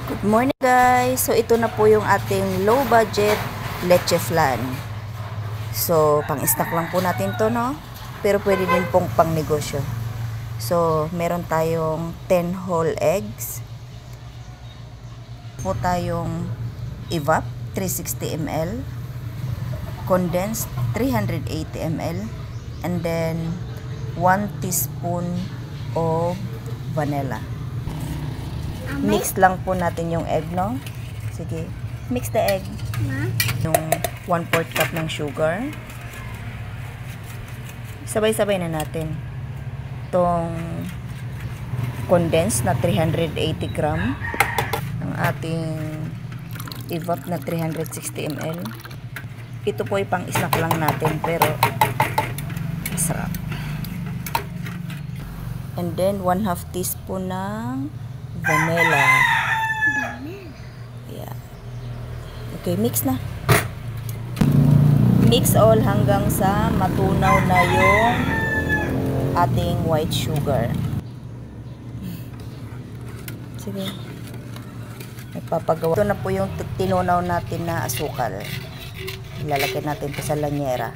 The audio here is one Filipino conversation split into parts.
Good morning guys! So ito na po yung ating low budget leche flan. So pang-snack lang po natin to, no? Pero pwede din pong pang negosyo. So meron tayong 10 whole eggs. Po tayong evap 360 ml, condensed 380 ml, and then 1 teaspoon of vanilla. Mix lang po natin yung egg, no? Sige. Mix the egg. Yung 1/4 cup ng sugar. Sabay-sabay na natin. Itong condensed na 380 gram. Ang ating evap na 360 ml. Ito po ay pang-snack lang natin, pero masarap. And then 1/2 teaspoon ng vanilla. Yeah. Okay, mix na. Mix all hanggang sa matunaw na yung ating white sugar. Sige. Nagpapagawa. Ito na po yung tinunaw natin na asukal. Ilalagay natin ito sa lanyera.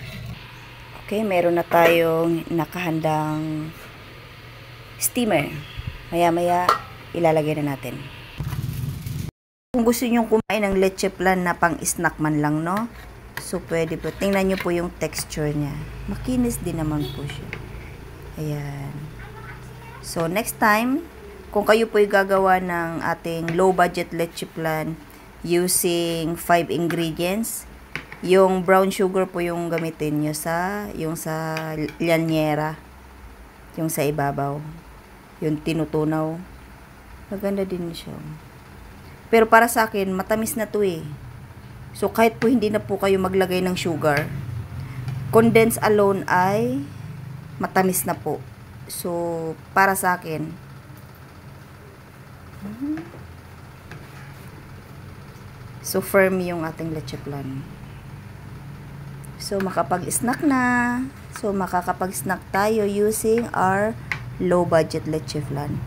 Okay, meron na tayong nakahandang steamer. Maya-maya ilalagay na natin. Kung gusto nyo kumain ng leche flan na pang-snack man lang, no? So, pwede po. Tingnan nyo po yung texture niya. Makinis din naman po siya. Ayan. So, next time, kung kayo po yung gagawa ng ating low-budget leche flan using 5 ingredients, yung brown sugar po yung gamitin nyo yung sa lanyera, yung sa ibabaw, yung tinutunaw. Maganda din siya. Pero para sa akin, matamis na to eh. So, kahit po hindi na po kayo maglagay ng sugar, condensed alone ay matamis na po. So, para sa akin, so firm yung ating leche flan. So, makapag-snack na. So, makakapag-snack tayo using our low budget leche flan.